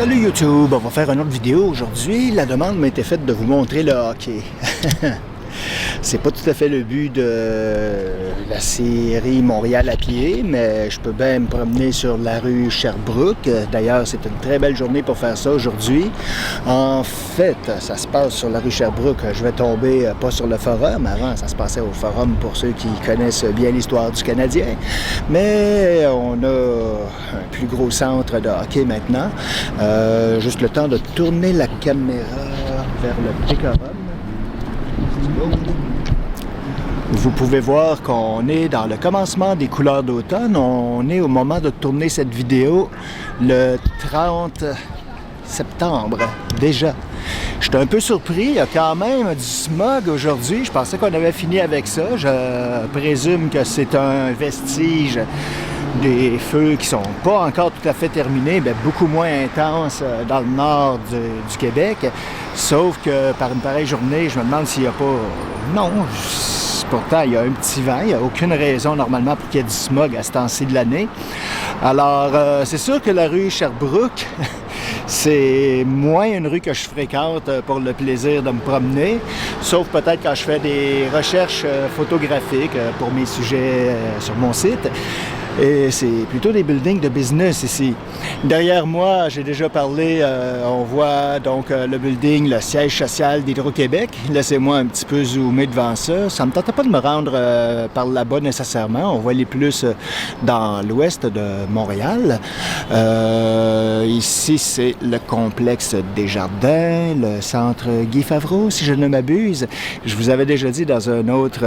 Salut YouTube, on va faire une autre vidéo aujourd'hui. La demande m'a été faite de vous montrer le hockey. C'est pas tout à fait le but de la série Montréal à pied, mais je peux bien me promener sur la rue Sherbrooke. D'ailleurs, c'est une très belle journée pour faire ça aujourd'hui. En fait, ça se passe sur la rue Sherbrooke. Je vais tomber pas sur le forum. Avant, ça se passait au forum pour ceux qui connaissent bien l'histoire du Canadien. Mais on a un plus gros centre de hockey maintenant. Juste le temps de tourner la caméra vers le décorum. Vous pouvez voir qu'on est dans le commencement des couleurs d'automne. On est au moment de tourner cette vidéo le 30 septembre déjà. J'étais un peu surpris, il y a quand même du smog aujourd'hui. Je pensais qu'on avait fini avec ça. Je présume que c'est un vestige des feux qui sont pas encore tout à fait terminés, mais beaucoup moins intenses dans le nord du Québec. Sauf que par une pareille journée, je me demande s'il n'y a pas... Non, pourtant il y a un petit vent, il n'y a aucune raison normalement pour qu'il y ait du smog à ce temps-ci de l'année. Alors, c'est sûr que la rue Sherbrooke, c'est moins une rue que je fréquente pour le plaisir de me promener, sauf peut-être quand je fais des recherches photographiques pour mes sujets sur mon site. Et c'est plutôt des buildings de business ici. Derrière moi, j'ai déjà parlé, on voit donc le building, le siège social d'Hydro-Québec. Laissez-moi un petit peu zoomer devant ça. Ça ne me tentait pas de me rendre par là-bas nécessairement. On va aller plus dans l'ouest de Montréal. Ici, c'est le complexe Desjardins, le centre Guy Favreau, si je ne m'abuse. Je vous avais déjà dit dans un autre,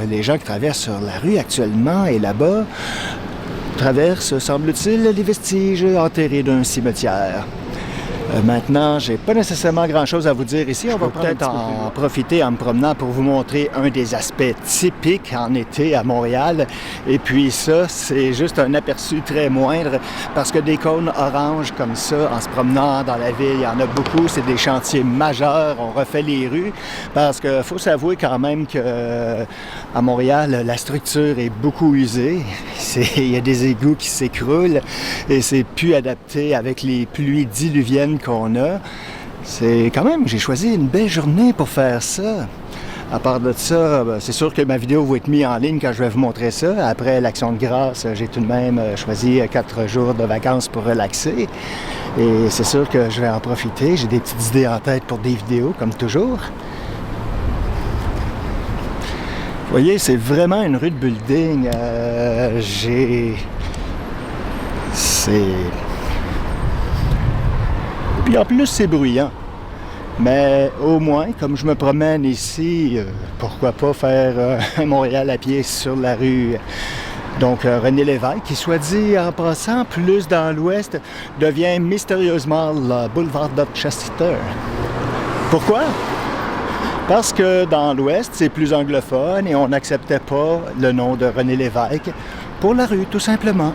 les gens qui traversent sur la rue actuellement et là-bas, traverse, semble-t-il, les vestiges enterrés d'un cimetière. Maintenant, j'ai pas nécessairement grand-chose à vous dire ici. On va peut-être en profiter en me promenant pour vous montrer un des aspects typiques en été à Montréal. Et puis ça, c'est juste un aperçu très moindre parce que des cônes oranges comme ça, en se promenant dans la ville, il y en a beaucoup. C'est des chantiers majeurs. On refait les rues parce qu'il faut s'avouer quand même que à Montréal, la structure est beaucoup usée. Il y a des égouts qui s'écroulent et c'est plus adapté avec les pluies diluviennes qu'on a. C'est quand même, j'ai choisi une belle journée pour faire ça. À part de ça, c'est sûr que ma vidéo va être mise en ligne quand je vais vous montrer ça. Après l'Action de grâce, j'ai tout de même choisi 4 jours de vacances pour relaxer. Et c'est sûr que je vais en profiter. J'ai des petites idées en tête pour des vidéos, comme toujours. Vous voyez, c'est vraiment une rue de building. Puis en plus, c'est bruyant. Mais au moins, comme je me promène ici, pourquoi pas faire un Montréal à pied sur la rue. Donc, René Lévesque, qui, soit dit en passant, plus dans l'ouest, devient mystérieusement le boulevard Dorchester. Pourquoi? Parce que dans l'ouest, c'est plus anglophone et on n'acceptait pas le nom de René Lévesque pour la rue, tout simplement.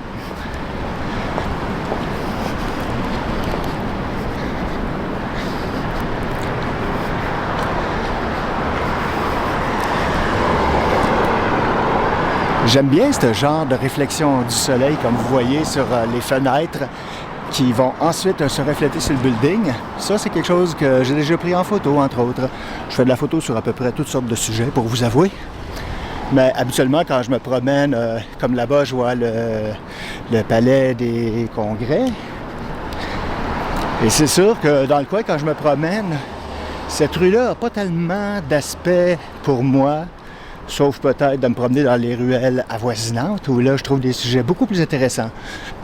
J'aime bien ce genre de réflexion du soleil, comme vous voyez sur les fenêtres, qui vont ensuite se refléter sur le building. Ça, c'est quelque chose que j'ai déjà pris en photo, entre autres. Je fais de la photo sur à peu près toutes sortes de sujets, pour vous avouer. Mais habituellement, quand je me promène, comme là-bas, je vois le palais des congrès. Et c'est sûr que dans le coin, quand je me promène, cette rue-là n'a pas tellement d'aspect pour moi, sauf peut-être de me promener dans les ruelles avoisinantes, où là, je trouve des sujets beaucoup plus intéressants.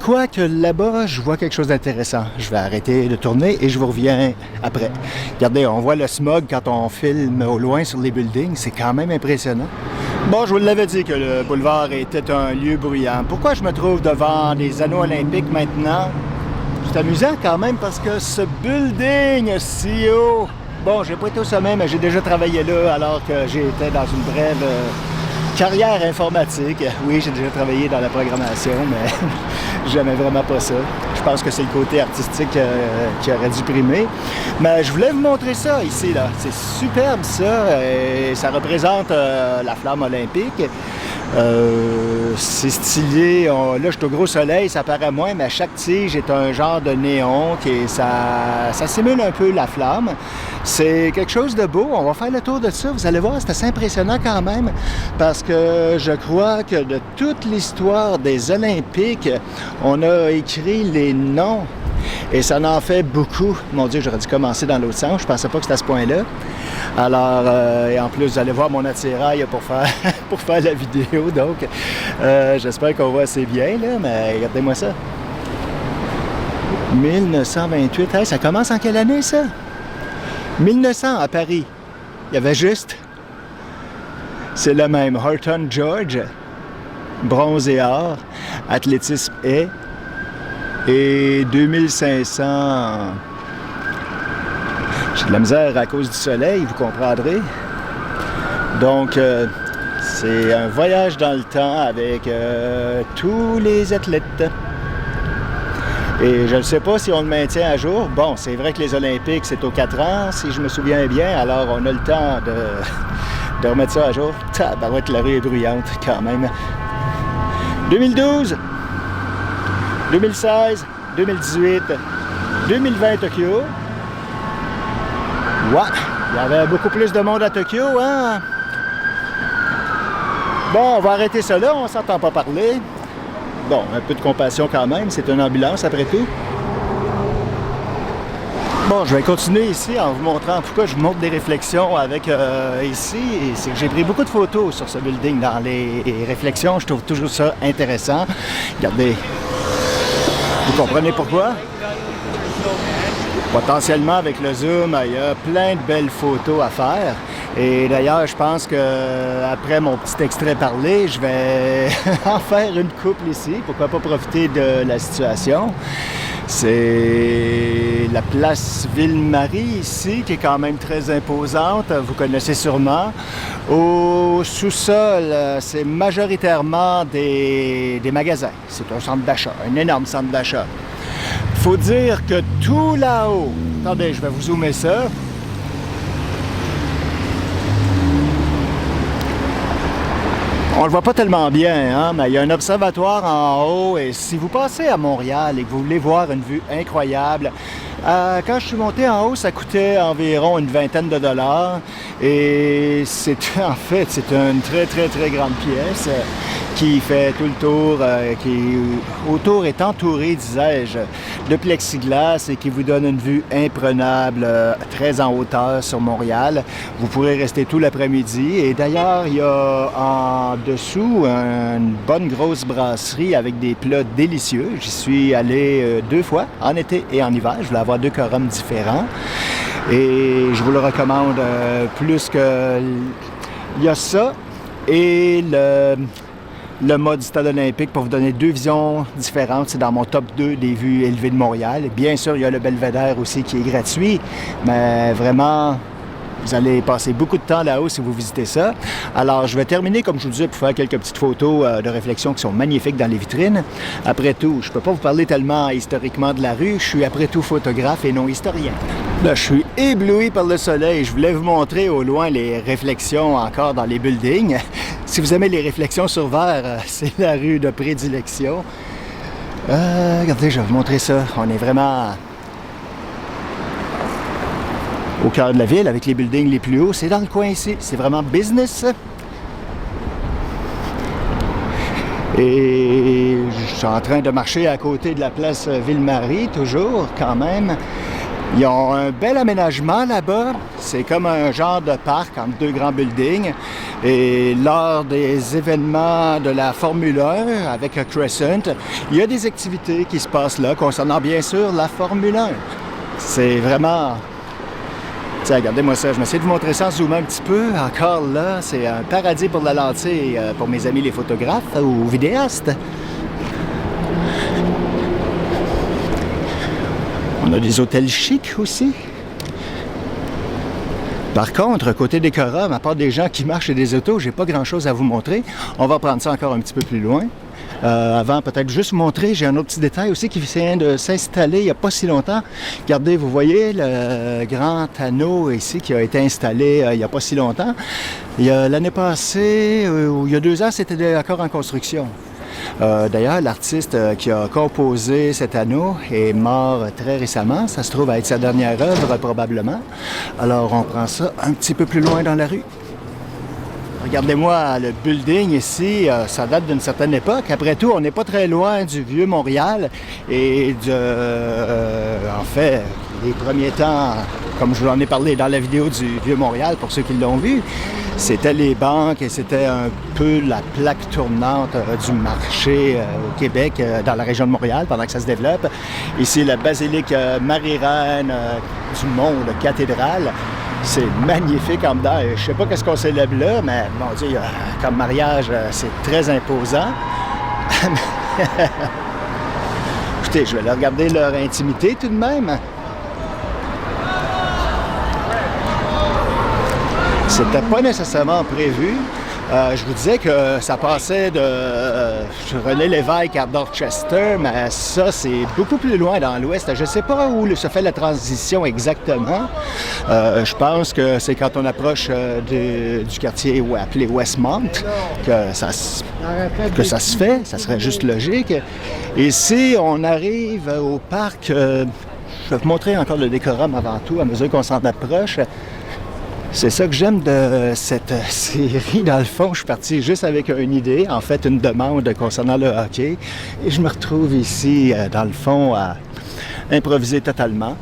Quoique là-bas, je vois quelque chose d'intéressant. Je vais arrêter de tourner et je vous reviens après. Regardez, on voit le smog quand on filme au loin sur les buildings. C'est quand même impressionnant. Bon, je vous l'avais dit que le boulevard était un lieu bruyant. Pourquoi je me trouve devant des anneaux olympiques maintenant? C'est amusant quand même parce que ce building si haut... Bon, j'ai pas été au sommet, mais j'ai déjà travaillé là alors que j'étais dans une brève carrière informatique. Oui, j'ai déjà travaillé dans la programmation, mais j'aimais vraiment pas ça. Je pense que c'est le côté artistique qui aurait dû primer. Mais je voulais vous montrer ça ici, là. C'est superbe, ça. Et ça représente la flamme olympique. C'est stylé. Là, je suis au gros soleil, ça paraît moins, mais chaque tige est un genre de néon ça simule un peu la flamme. C'est quelque chose de beau. On va faire le tour de ça. Vous allez voir, c'est assez impressionnant quand même parce que je crois que de toute l'histoire des Olympiques, on a écrit les noms et ça en fait beaucoup. Mon Dieu, j'aurais dû commencer dans l'autre sens. Je pensais pas que c'était à ce point-là. Alors, et en plus, vous allez voir mon attirail pour faire, pour faire la vidéo. Donc, j'espère qu'on voit assez bien, là, mais regardez-moi ça. 1928. Hey, ça commence en quelle année, ça? 1900 à Paris. Il y avait juste... C'est le même. Horton George, bronze et or, athlétisme et 2500... J'ai de la misère à cause du soleil, vous comprendrez. Donc, c'est un voyage dans le temps avec tous les athlètes. Et je ne sais pas si on le maintient à jour. Bon, c'est vrai que les Olympiques, c'est aux 4 ans, si je me souviens bien. Alors, on a le temps de remettre ça à jour. Tabarouette, la rue est bruyante quand même. 2012, 2016, 2018, 2020 Tokyo. Ouais, il y avait beaucoup plus de monde à Tokyo, hein? Bon, on va arrêter ça là, on s'entend pas parler. Bon, un peu de compassion quand même, c'est une ambulance après tout. Bon, je vais continuer ici en vous montrant pourquoi je vous montre des réflexions avec ici. C'est que j'ai pris beaucoup de photos sur ce building dans les réflexions. Je trouve toujours ça intéressant. Regardez, vous comprenez pourquoi? Potentiellement, avec le zoom, il y a plein de belles photos à faire. Et d'ailleurs, je pense qu'après mon petit extrait parlé, je vais en faire une couple ici. Pourquoi pas profiter de la situation? C'est la place Ville-Marie ici, qui est quand même très imposante. Vous connaissez sûrement. Au sous-sol, c'est majoritairement des magasins. C'est un centre d'achat, un énorme centre d'achat. Il faut dire que tout là-haut... Attendez, je vais vous zoomer ça. On le voit pas tellement bien, hein, mais il y a un observatoire en haut et si vous passez à Montréal et que vous voulez voir une vue incroyable, quand je suis monté en haut, ça coûtait environ une vingtaine de dollars et c'est en fait c'est une très très très grande pièce qui fait tout le tour, qui autour est entouré, disais-je, de plexiglas et qui vous donne une vue imprenable, très en hauteur sur Montréal. Vous pourrez rester tout l'après-midi et d'ailleurs, il y a en dessous une bonne grosse brasserie avec des plats délicieux. J'y suis allé 2 fois, en été et en hiver. Je voulais avoir 2 quorums différents et je vous le recommande plus que... Il y a ça et le mode du Stade olympique pour vous donner 2 visions différentes. C'est dans mon top 2 des vues élevées de Montréal. Bien sûr, il y a le Belvédère aussi qui est gratuit, mais vraiment, vous allez passer beaucoup de temps là-haut si vous visitez ça. Alors, je vais terminer, comme je vous disais, pour faire quelques petites photos de réflexion qui sont magnifiques dans les vitrines. Après tout, je ne peux pas vous parler tellement historiquement de la rue. Je suis après tout photographe et non historien. Là, je suis ébloui par le soleil. Je voulais vous montrer au loin les réflexions encore dans les buildings. Si vous aimez les réflexions sur verre, c'est la rue de prédilection. Regardez, je vais vous montrer ça. On est vraiment au cœur de la ville avec les buildings les plus hauts. C'est dans le coin ici. C'est vraiment business. Et je suis en train de marcher à côté de la place Ville-Marie, toujours, quand même. Ils ont un bel aménagement là-bas. C'est comme un genre de parc entre 2 grands buildings. Et lors des événements de la Formule 1 avec Crescent, il y a des activités qui se passent là concernant bien sûr la Formule 1. C'est vraiment... Tiens, regardez-moi ça. Je vais essayer de vous montrer ça en zoomant un petit peu. Encore là, c'est un paradis pour la lentille pour mes amis les photographes ou vidéastes. On a des hôtels chics aussi. Par contre, côté décorum, à part des gens qui marchent et des autos, j'ai pas grand-chose à vous montrer. On va prendre ça encore un petit peu plus loin. Avant, peut-être juste vous montrer, j'ai un autre petit détail aussi qui vient de s'installer il n'y a pas si longtemps. Regardez, vous voyez le grand anneau ici qui a été installé il n'y a pas si longtemps. L'année passée, ou il y a 2 ans, c'était encore en construction. D'ailleurs, l'artiste qui a composé cet anneau est mort très récemment. Ça se trouve à être sa dernière œuvre, probablement. Alors, on prend ça un petit peu plus loin dans la rue. Regardez-moi le building ici, ça date d'une certaine époque. Après tout, on n'est pas très loin du vieux Montréal et en fait, les premiers temps, comme je vous en ai parlé dans la vidéo du vieux Montréal, pour ceux qui l'ont vu, c'était les banques et c'était un peu la plaque tournante du marché au Québec, dans la région de Montréal, pendant que ça se développe. Ici, la basilique Marie-Reine du Monde, cathédrale. C'est magnifique en dedans. Je ne sais pas qu'est-ce qu'on célèbre là, mais mon Dieu, comme mariage, c'est très imposant. Écoutez, je vais leur regarder leur intimité tout de même. C'était pas nécessairement prévu. Je vous disais que ça passait de René Lévesque à Dorchester, mais ça, c'est beaucoup plus loin dans l'ouest. Je ne sais pas où se fait la transition exactement. Je pense que c'est quand on approche du quartier appelé Westmont que ça se fait. Ça serait juste logique. Ici, on arrive au parc. Je vais vous montrer encore le décorum avant tout, à mesure qu'on s'en approche. C'est ça que j'aime de cette série. Dans le fond, je suis parti juste avec une idée, en fait une demande concernant le hockey. Et je me retrouve ici, dans le fond, à improviser totalement.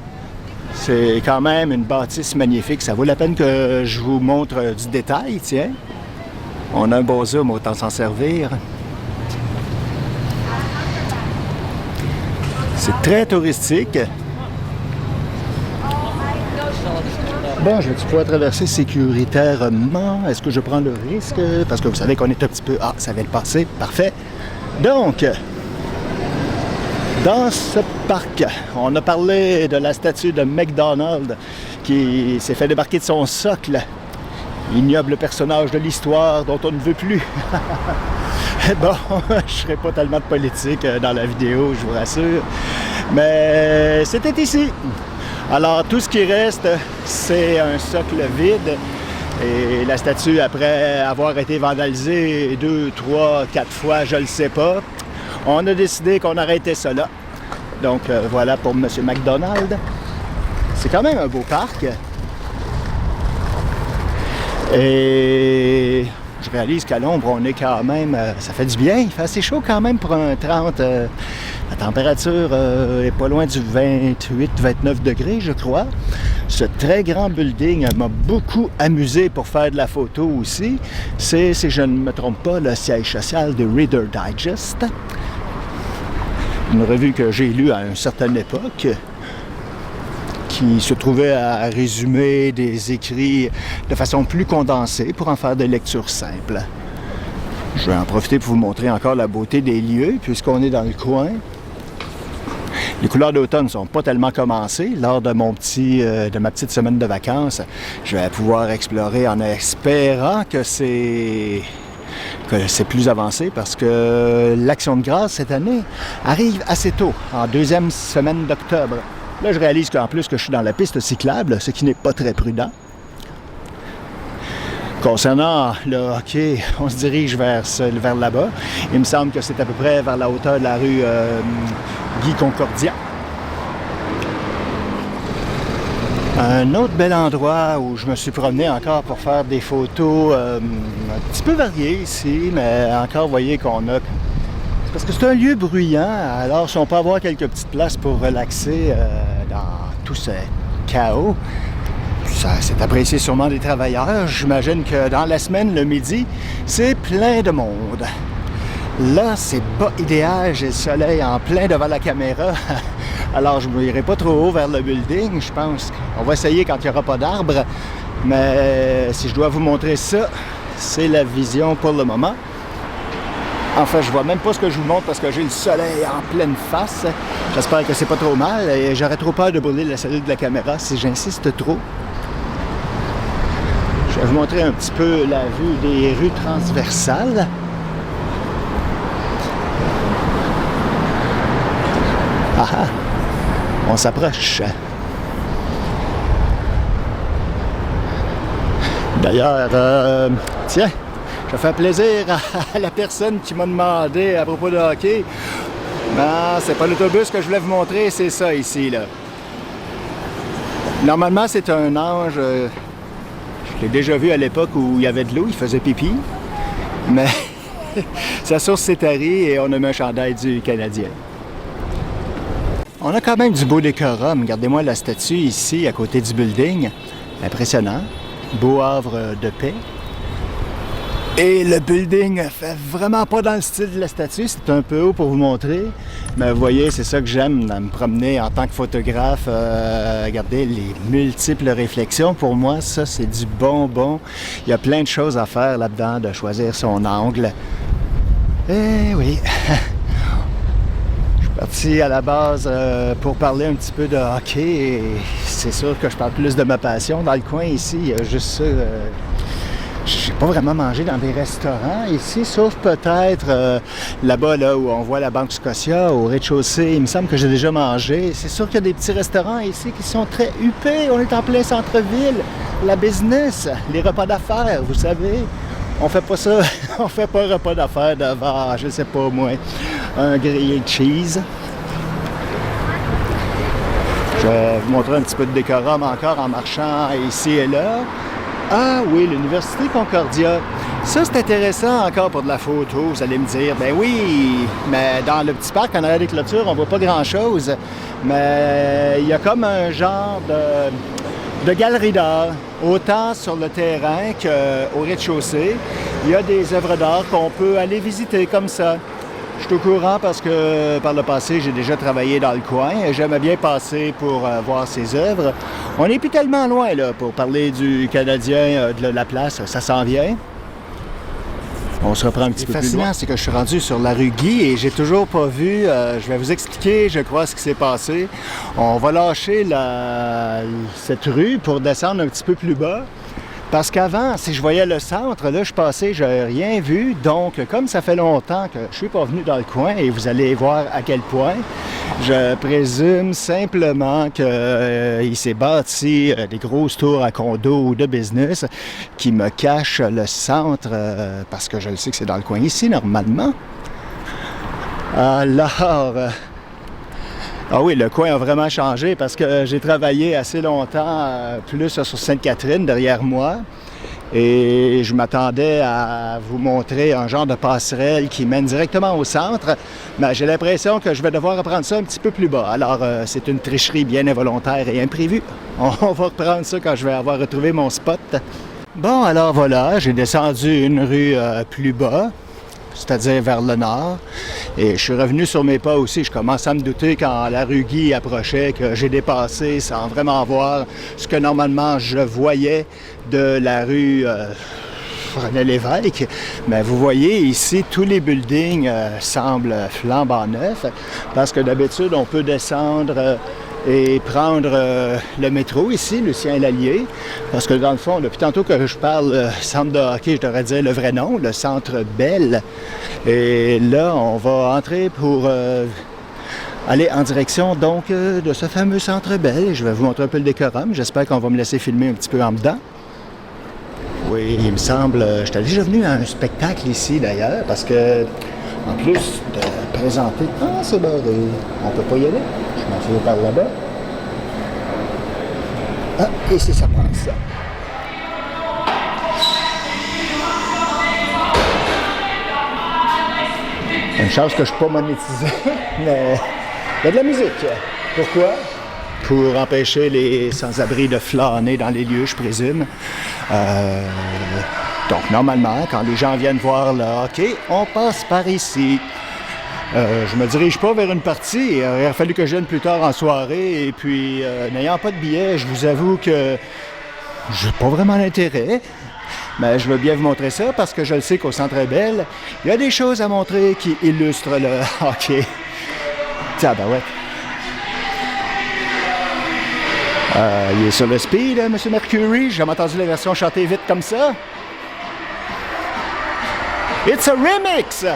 C'est quand même une bâtisse magnifique. Ça vaut la peine que je vous montre du détail, tiens. On a un beau zoom, autant s'en servir. C'est très touristique. Bon, je vais-tu pouvoir traverser sécuritairement? Est-ce que je prends le risque? Parce que vous savez qu'on est un petit peu... Ah, ça vient de passer. Parfait. Donc, dans ce parc, on a parlé de la statue de McDonald qui s'est fait débarquer de son socle. Ignoble personnage de l'histoire dont on ne veut plus. Bon, je ne ferai pas tellement de politique dans la vidéo, je vous rassure. Mais c'était ici. Alors, tout ce qui reste, c'est un socle vide. Et la statue, après avoir été vandalisée 2, 3, 4 fois, je ne le sais pas, on a décidé qu'on arrêtait ça là. Donc, voilà pour M. McDonald. C'est quand même un beau parc. Et je réalise qu'à l'ombre, on est quand même... ça fait du bien. Il fait assez chaud quand même pour un 30... la température est pas loin du 28-29 degrés, je crois. Ce très grand building m'a beaucoup amusé pour faire de la photo aussi. C'est, si je ne me trompe pas, le siège social de Reader Digest. Une revue que j'ai lue à une certaine époque, qui se trouvait à résumer des écrits de façon plus condensée pour en faire des lectures simples. Je vais en profiter pour vous montrer encore la beauté des lieux, puisqu'on est dans le coin. Les couleurs d'automne ne sont pas tellement commencées. Lors de de ma petite semaine de vacances, je vais pouvoir explorer en espérant que c'est plus avancé, parce que l'Action de grâce cette année arrive assez tôt, en 2e semaine d'octobre. Là, je réalise qu'en plus que je suis dans la piste cyclable, ce qui n'est pas très prudent. Concernant le hockey, on se dirige vers là-bas. Il me semble que c'est à peu près vers la hauteur de la rue Guy-Concordia. Un autre bel endroit où je me suis promené encore pour faire des photos un petit peu variées ici, mais encore, vous voyez qu'on a... C'est parce que c'est un lieu bruyant, alors si on peut avoir quelques petites places pour relaxer dans tout ce chaos, ça, c'est apprécié sûrement des travailleurs. J'imagine que dans la semaine, le midi, c'est plein de monde. Là, c'est pas idéal, j'ai le soleil en plein devant la caméra. Alors, je ne irai pas trop haut vers le building, je pense. On va essayer quand il n'y aura pas d'arbres. Mais si je dois vous montrer ça, c'est la vision pour le moment. Enfin, je vois même pas ce que je vous montre parce que j'ai le soleil en pleine face. J'espère que c'est pas trop mal et j'aurais trop peur de brûler la cellule de la caméra si j'insiste trop. Je vais vous montrer un petit peu la vue des rues transversales. Ah ah, on s'approche. D'ailleurs, tiens, je fais plaisir à la personne qui m'a demandé à propos de hockey. Non, c'est pas l'autobus que je voulais vous montrer, c'est ça ici, là. Normalement, c'est un ange. Je l'ai déjà vu à l'époque où il y avait de l'eau, il faisait pipi. Mais sa source s'est tarie et on a mis un chandail du Canadien. On a quand même du beau décorum. Regardez-moi la statue ici, à côté du building. Impressionnant. Beau havre de paix. Et le building fait vraiment pas dans le style de la statue. C'est un peu haut pour vous montrer. Mais vous voyez, c'est ça que j'aime, me promener en tant que photographe. Regardez les multiples réflexions. Pour moi, ça, c'est du bonbon. Il y a plein de choses à faire là-dedans, de choisir son angle. Eh oui. Je suis parti à la base pour parler un petit peu de hockey. Et c'est sûr que je parle plus de ma passion. Dans le coin ici, il y a juste ça. Je n'ai pas vraiment mangé dans des restaurants ici, sauf peut-être là-bas là, où on voit la Banque Scotia, au rez-de-chaussée. Il me semble que j'ai déjà mangé. C'est sûr qu'il y a des petits restaurants ici qui sont très huppés. On est en plein centre-ville. La business, les repas d'affaires, vous savez. On fait pas ça. On fait pas un repas d'affaires devant, je sais pas moi, un grillé de cheese. Je vais vous montrer un petit peu de décorum encore en marchant ici et là. Ah oui, l'Université Concordia. Ça, c'est intéressant encore pour de la photo. Vous allez me dire, ben oui, mais dans le petit parc en arrière des clôtures, on voit pas grand-chose. Mais il y a comme un genre de galerie d'art, autant sur le terrain qu'au rez-de-chaussée. Il y a des œuvres d'art qu'on peut aller visiter comme ça. Je suis au courant parce que par le passé, j'ai déjà travaillé dans le coin et j'aimais bien passer pour voir ces œuvres. On n'est plus tellement loin là pour parler du Canadien, de la place, ça s'en vient. On se reprend un petit peu plus loin. C'est que je suis rendu sur la rue Guy et j'ai toujours pas vu, je vais vous expliquer, je crois, ce qui s'est passé. On va lâcher cette rue pour descendre un petit peu plus bas. Parce qu'avant, si je voyais le centre, là, je passais, je n'avais rien vu. Donc, comme ça fait longtemps que je ne suis pas venu dans le coin, et vous allez voir à quel point, je présume simplement qu'il s'est bâti des grosses tours à condos ou de business qui me cachent le centre, parce que je le sais que c'est dans le coin ici, normalement. Alors... Ah oui, le coin a vraiment changé parce que j'ai travaillé assez longtemps plus sur Sainte-Catherine derrière moi et je m'attendais à vous montrer un genre de passerelle qui mène directement au centre, mais j'ai l'impression que je vais devoir reprendre ça un petit peu plus bas. Alors, c'est une tricherie bien involontaire et imprévue. On va reprendre ça quand je vais avoir retrouvé mon spot. Bon, alors voilà, j'ai descendu une rue plus bas, c'est-à-dire vers le nord. Et je suis revenu sur mes pas aussi. Je commençais à me douter quand la rue Guy approchait que j'ai dépassé sans vraiment voir ce que normalement je voyais de la rue René-Lévesque. Mais vous voyez ici, tous les buildings semblent flambant neufs parce que d'habitude, on peut descendre et prendre le métro ici, Lucien-Lallier, parce que dans le fond, depuis tantôt que je parle centre de hockey, je devrais dire le vrai nom, le Centre Bell. Et là, on va entrer pour aller en direction donc de ce fameux Centre Bell. Je vais vous montrer un peu le décorum. J'espère qu'on va me laisser filmer un petit peu en dedans. Oui, il me semble, je suis déjà venu à un spectacle ici d'ailleurs, parce que en plus de présenter... Ah, c'est barré. On peut pas y aller. Je m'en souviens par là-bas. Ah, ici, ça passe. Une chance que je ne suis pas monétisé, mais il y a de la musique. Pourquoi? Pour empêcher les sans-abri de flâner dans les lieux, je présume. Donc, normalement, quand les gens viennent voir le hockey, on passe par ici. Je me dirige pas vers une partie. Il aurait fallu que je vienne plus tard en soirée. Et puis, n'ayant pas de billet, je vous avoue que je n'ai pas vraiment l'intérêt. Mais je veux bien vous montrer ça parce que je le sais qu'au Centre Bell, il y a des choses à montrer qui illustrent le hockey. Tiens, ben ouais. Il est sur le speed, M. Mercury. J'ai jamais entendu la version chantée vite comme ça. It's a remix!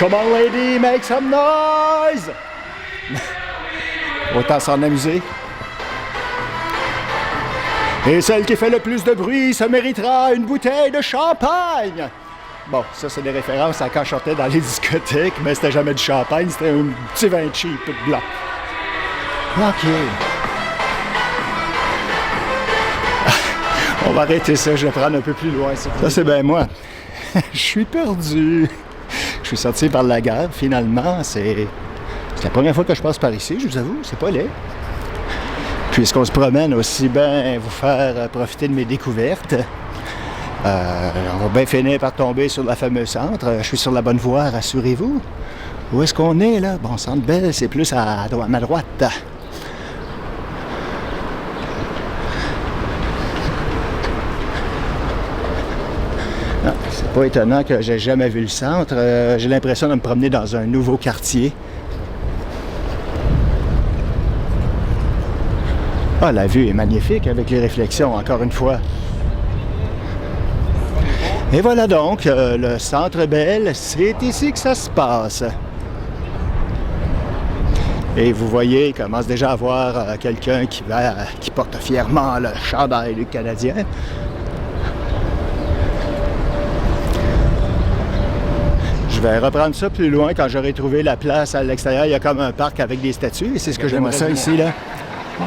Come on, lady, make some noise! Autant s'en amuser. Et celle qui fait le plus de bruit se méritera une bouteille de champagne! Bon, ça, c'est des références à quand je sortais dans les discothèques, mais c'était jamais du champagne, c'était un petit vin cheap blanc. OK. On va arrêter ça, je vais prendre un peu plus loin. Ça, c'est bien moi. Je suis perdu. Je suis sorti par la gare, finalement. C'est la première fois que je passe par ici, je vous avoue, c'est pas laid. Puisqu'on se promène, aussi bien vous faire profiter de mes découvertes. On va bien finir par tomber sur la fameuse centre. Je suis sur la bonne voie, rassurez-vous. Où est-ce qu'on est, là? Bon, Centre Bell, c'est plus à ma droite. Non, c'est pas étonnant que j'ai jamais vu le centre. J'ai l'impression de me promener dans un nouveau quartier. Ah, la vue est magnifique avec les réflexions, encore une fois. Et voilà donc, le Centre Bell, c'est ici que ça se passe. Et vous voyez, il commence déjà à voir quelqu'un qui porte fièrement le chandail du Canadien. Je vais reprendre ça plus loin quand j'aurai trouvé la place à l'extérieur. Il y a comme un parc avec des statues, et c'est ce que j'aimerais ça ici, là.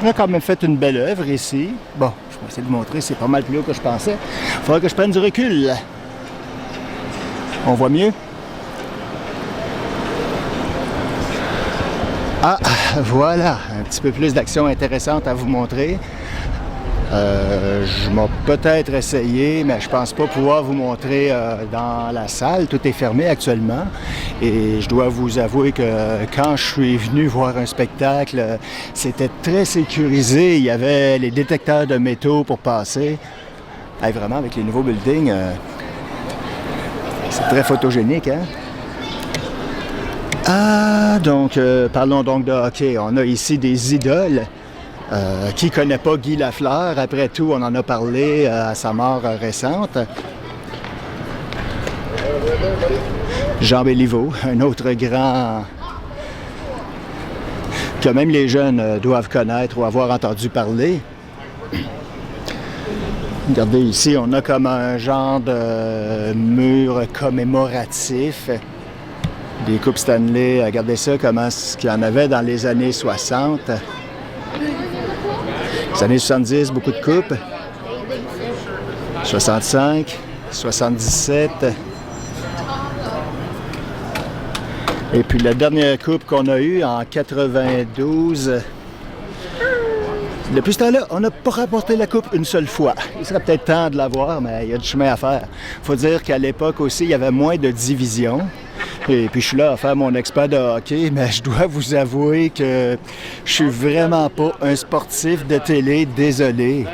On a quand même fait une belle œuvre ici. Bon, je vais essayer de vous montrer, c'est pas mal plus haut que je pensais. Il faudra que je prenne du recul. On voit mieux? Ah, voilà, un petit peu plus d'action intéressante à vous montrer. Je m'ai peut-être essayé, mais je pense pas pouvoir vous montrer dans la salle. Tout est fermé actuellement. Et je dois vous avouer que quand je suis venu voir un spectacle, c'était très sécurisé. Il y avait les détecteurs de métaux pour passer. Hey, vraiment, avec les nouveaux buildings, c'est très photogénique, hein? Ah, donc, parlons donc de hockey. On a ici des idoles. Qui ne connaît pas Guy Lafleur? Après tout, on en a parlé à sa mort récente. Jean Béliveau, un autre grand que même les jeunes doivent connaître ou avoir entendu parler. Regardez ici, on a comme un genre de mur commémoratif. Des coupes Stanley, regardez ça, comment ce qu'il y en avait dans les années 60. Les années 70, beaucoup de coupes. 65, 77. Et puis la dernière coupe qu'on a eue en 92. Depuis ce temps-là, on n'a pas rapporté la coupe une seule fois. Il serait peut-être temps de l'avoir, mais il y a du chemin à faire. Il faut dire qu'à l'époque aussi, il y avait moins de divisions. Et puis je suis là à faire mon expert de hockey, mais je dois vous avouer que je suis vraiment pas un sportif de télé, désolé.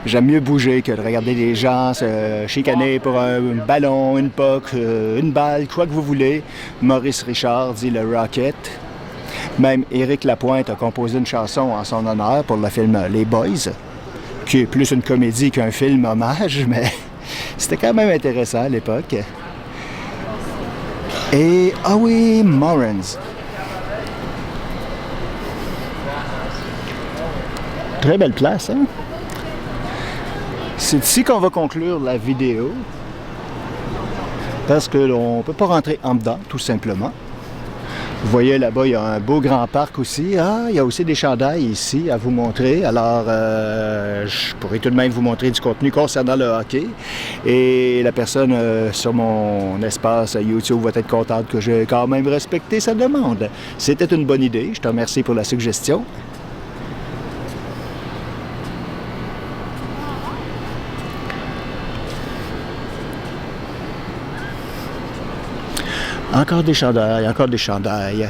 J'aime mieux bouger que de regarder les gens se chicaner pour un ballon, une puck, une balle, quoi que vous voulez. Maurice Richard dit le Rocket. Même Éric Lapointe a composé une chanson en son honneur pour le film Les Boys, qui est plus une comédie qu'un film hommage, mais c'était quand même intéressant à l'époque. Et, ah oui, Morans. Très belle place, hein? C'est ici qu'on va conclure la vidéo. Parce qu'on ne peut pas rentrer en dedans, tout simplement. Vous voyez là-bas, il y a un beau grand parc aussi. Ah, il y a aussi des chandails ici à vous montrer. Alors, je pourrais tout de même vous montrer du contenu concernant le hockey. Et la personne sur mon espace YouTube va être contente que j'ai quand même respecté sa demande. C'était une bonne idée. Je te remercie pour la suggestion. Encore des chandails, encore des chandails.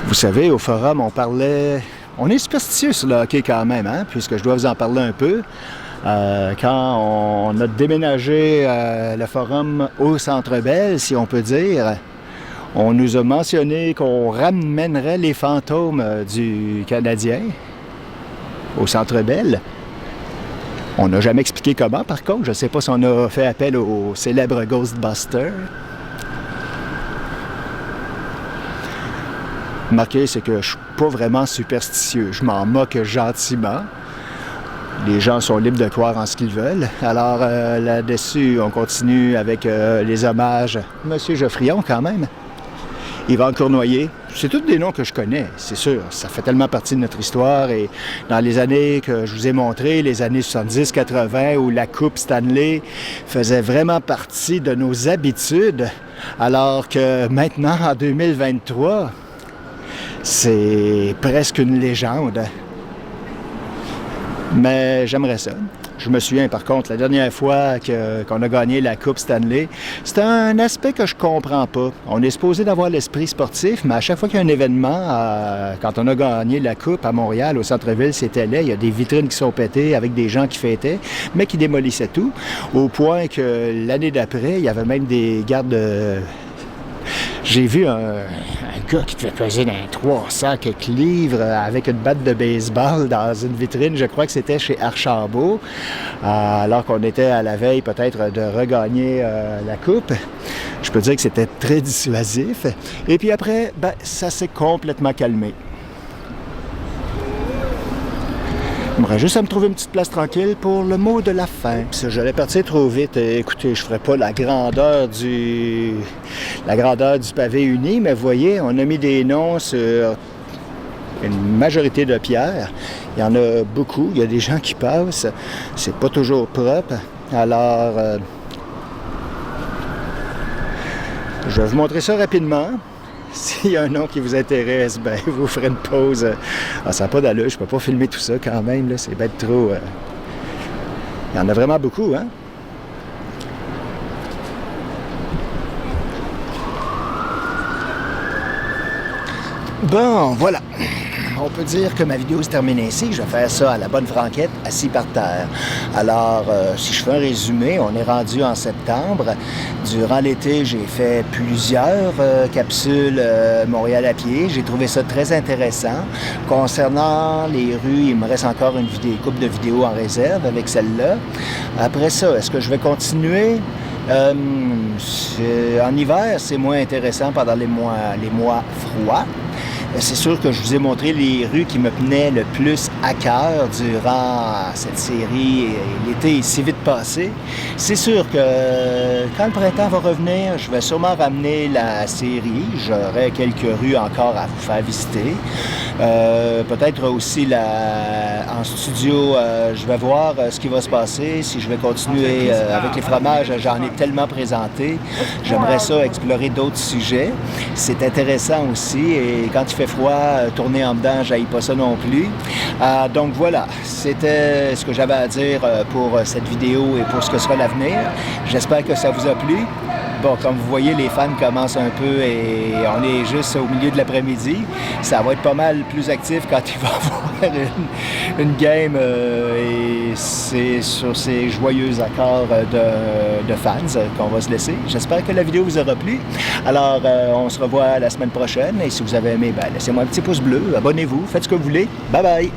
Vous savez, au forum, on parlait... On est superstitieux sur le hockey quand même, hein, puisque je dois vous en parler un peu. Quand on a déménagé le forum au Centre Bell, si on peut dire, on nous a mentionné qu'on ramènerait les fantômes du Canadien au Centre Bell. On n'a jamais expliqué comment, par contre. Je ne sais pas si on a fait appel au célèbre Ghostbuster. Remarquez, c'est que je suis pas vraiment superstitieux. Je m'en moque gentiment. Les gens sont libres de croire en ce qu'ils veulent. Alors là-dessus, on continue avec les hommages. Monsieur Geoffrion, quand même. Yvan Cournoyer. C'est tous des noms que je connais, c'est sûr. Ça fait tellement partie de notre histoire. Et dans les années que je vous ai montrées, les années 70-80, où la Coupe Stanley faisait vraiment partie de nos habitudes, alors que maintenant, en 2023, c'est presque une légende. Mais j'aimerais ça. Je me souviens, par contre, la dernière fois qu'on a gagné la Coupe Stanley, c'est un aspect que je comprends pas. On est supposé d'avoir l'esprit sportif, mais à chaque fois qu'il y a un événement, quand on a gagné la Coupe à Montréal, au centre-ville, c'était laid. Il y a des vitrines qui sont pétées avec des gens qui fêtaient, mais qui démolissaient tout, au point que l'année d'après, il y avait même des gardes... J'ai vu un gars qui devait peser dans 300 quelques livres avec une batte de baseball dans une vitrine. Je crois que c'était chez Archambault, alors qu'on était à la veille peut-être de regagner la coupe. Je peux dire que c'était très dissuasif. Et puis après, ça s'est complètement calmé. J'aimerais juste à me trouver une petite place tranquille pour le mot de la fin. Si j'allais partir trop vite, écoutez, je ferais pas la grandeur du pavé uni, mais vous voyez, on a mis des noms sur une majorité de pierres. Il y en a beaucoup, il y a des gens qui passent. C'est pas toujours propre. Alors, je vais vous montrer ça rapidement. S'il y a un nom qui vous intéresse, vous ferez une pause. Ça n'a pas d'allure, je ne peux pas filmer tout ça quand même, là, c'est bête trop... Il y en a vraiment beaucoup, hein? Bon, voilà. On peut dire que ma vidéo se termine ainsi. Je vais faire ça à la bonne franquette, assis par terre. Alors, si je fais un résumé, on est rendu en septembre. Durant l'été, j'ai fait plusieurs capsules Montréal à pied. J'ai trouvé ça très intéressant. Concernant les rues, il me reste encore une couple de vidéos en réserve avec celle-là. Après ça, est-ce que je vais continuer? En hiver, c'est moins intéressant pendant les mois froids. C'est sûr que je vous ai montré les rues qui me tenaient le plus à cœur durant cette série. L'été est si vite passé. C'est sûr que quand le printemps va revenir, je vais sûrement ramener la série. J'aurai quelques rues encore à vous faire visiter. Peut-être aussi en studio, je vais voir ce qui va se passer. Si je vais continuer avec les fromages, j'en ai tellement présenté. J'aimerais ça explorer d'autres sujets. C'est intéressant aussi. Et quand il fait froid, tourner en dedans, j'haïs pas ça non plus. Donc voilà, c'était ce que j'avais à dire pour cette vidéo et pour ce que sera l'avenir. J'espère que ça vous a plu. Bon, comme vous voyez, les fans commencent un peu et on est juste au milieu de l'après-midi. Ça va être pas mal plus actif quand il va y avoir une game et c'est sur ces joyeux accords de fans qu'on va se laisser. J'espère que la vidéo vous aura plu. Alors, on se revoit la semaine prochaine et si vous avez aimé, laissez-moi un petit pouce bleu, abonnez-vous, faites ce que vous voulez. Bye bye!